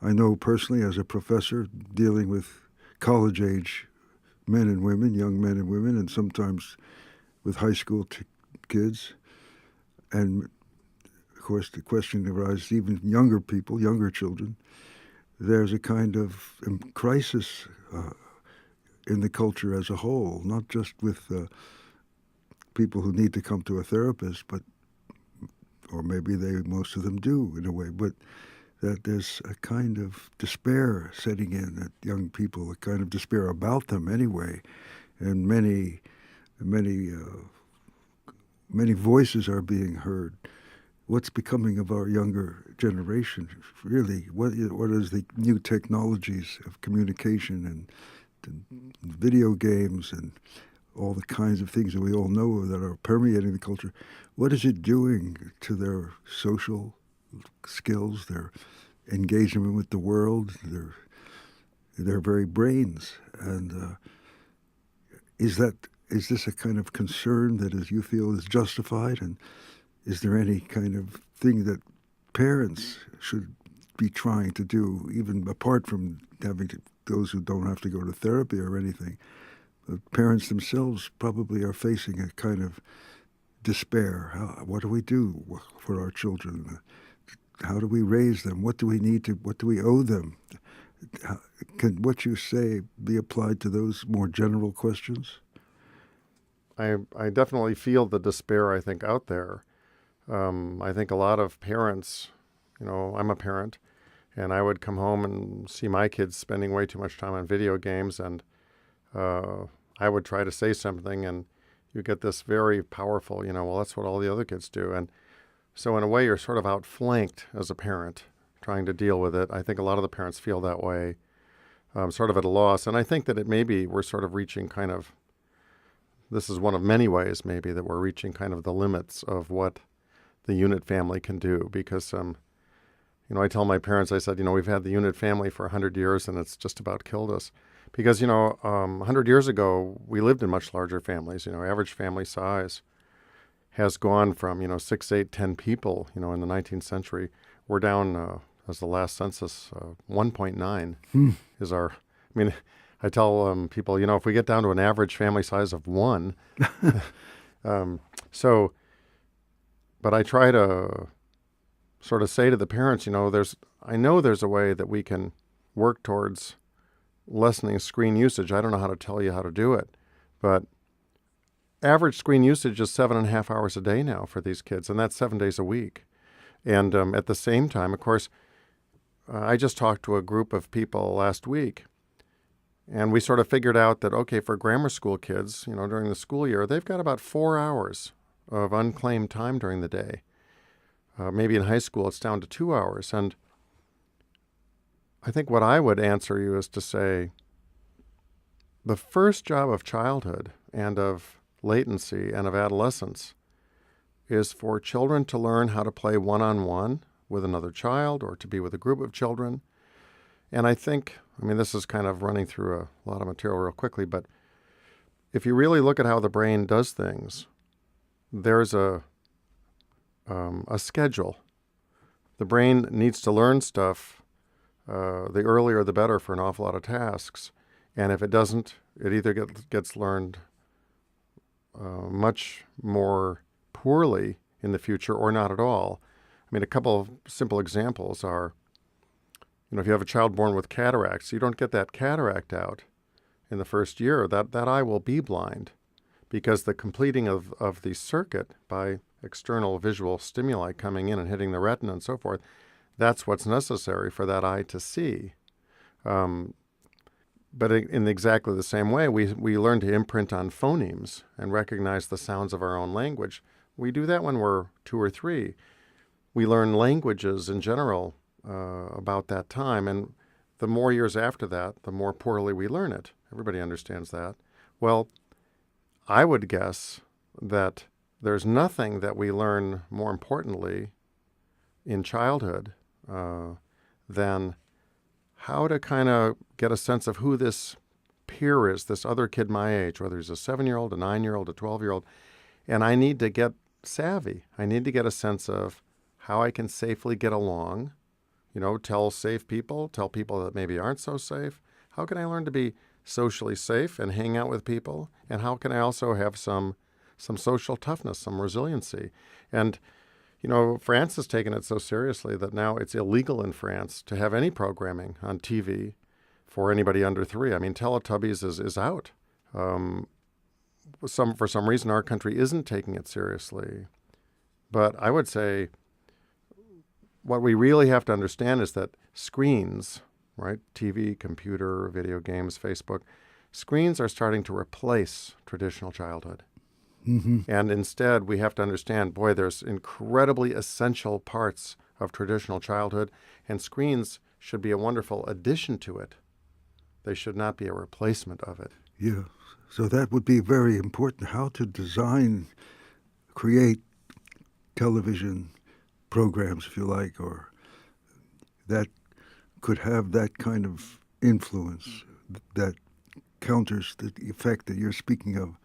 I know personally as a professor dealing with college-age men and women, young men and women, and sometimes with high school kids. And of course, the question arises even younger people, younger children. There's a kind of crisis in the culture as a whole, not just with people who need to come to a therapist, but or maybe most of them do in a way, but that there's a kind of despair setting in at young people, a kind of despair about them anyway, and many voices are being heard. What's becoming of our younger generation? Really, what is the new technologies of communication and video games and all the kinds of things that we all know that are permeating the culture? What is it doing to their social skills, their engagement with the world, their very brains? And is this a kind of concern that, as you feel, is justified? And is there any kind of thing that parents should be trying to do, even apart from those who don't have to go to therapy or anything? But parents themselves probably are facing a kind of despair. What do we do for our children? How do we raise them? What do we owe them? Can what you say be applied to those more general questions? I definitely feel the despair, I think, out there. I think a lot of parents, I'm a parent, and I would come home and see my kids spending way too much time on video games, and I would try to say something, and you get this very powerful, well, that's what all the other kids do. And so in a way, you're sort of outflanked as a parent trying to deal with it. I think a lot of the parents feel that way, sort of at a loss. And I think that we're sort of reaching this is one of many ways maybe that we're reaching kind of the limits of what the unit family can do. Because, I tell my parents, I said, we've had the unit family for 100 years and it's just about killed us. Because, 100 years ago, we lived in much larger families. Average family size has gone from, 6, 8, 10 people, in the 19th century. We're down, as the last census, 1.9 is our, I tell people, if we get down to an average family size of 1, but I try to sort of say to the parents, I know there's a way that we can work towards lessening screen usage. I don't know how to tell you how to do it, but average screen usage is 7.5 hours a day now for these kids, and that's 7 days a week. And at the same time, of course, I just talked to a group of people last week, and we sort of figured out that, okay, for grammar school kids, during the school year, they've got about 4 hours of unclaimed time during the day. Maybe in high school, it's down to 2 hours. And I think what I would answer you is to say, the first job of childhood and of latency and of adolescence is for children to learn how to play one-on-one with another child or to be with a group of children. And I think, this is kind of running through a lot of material real quickly, but if you really look at how the brain does things, there's a schedule. The brain needs to learn stuff. The earlier the better for an awful lot of tasks. And if it doesn't, it either gets learned much more poorly in the future or not at all. A couple of simple examples are, if you have a child born with cataracts, you don't get that cataract out in the first year. That eye will be blind because the completing of the circuit by external visual stimuli coming in and hitting the retina and so forth, that's what's necessary for that eye to see. But in exactly the same way, we learn to imprint on phonemes and recognize the sounds of our own language. We do that when we're 2 or 3. We learn languages in general about that time, and the more years after that, the more poorly we learn it. Everybody understands that. Well, I would guess that there's nothing that we learn more importantly in childhood than how to kind of get a sense of who this peer is, this other kid my age, whether he's a 7-year-old, a 9-year-old, a 12-year-old. And I need to get savvy. I need to get a sense of how I can safely get along, tell safe people, tell people that maybe aren't so safe? How can I learn to be socially safe and hang out with people? And how can I also have some social toughness, some resiliency? And France has taken it so seriously that now it's illegal in France to have any programming on TV for anybody under 3. I mean, Teletubbies is out. For some reason, our country isn't taking it seriously. But I would say what we really have to understand is that screens, right, TV, computer, video games, Facebook, screens are starting to replace traditional childhood. Mm-hmm. And instead, we have to understand, boy, there's incredibly essential parts of traditional childhood, and screens should be a wonderful addition to it. They should not be a replacement of it. Yeah. So that would be very important, how to create television programs, if you like, or that could have that kind of influence that counters the effect that you're speaking of.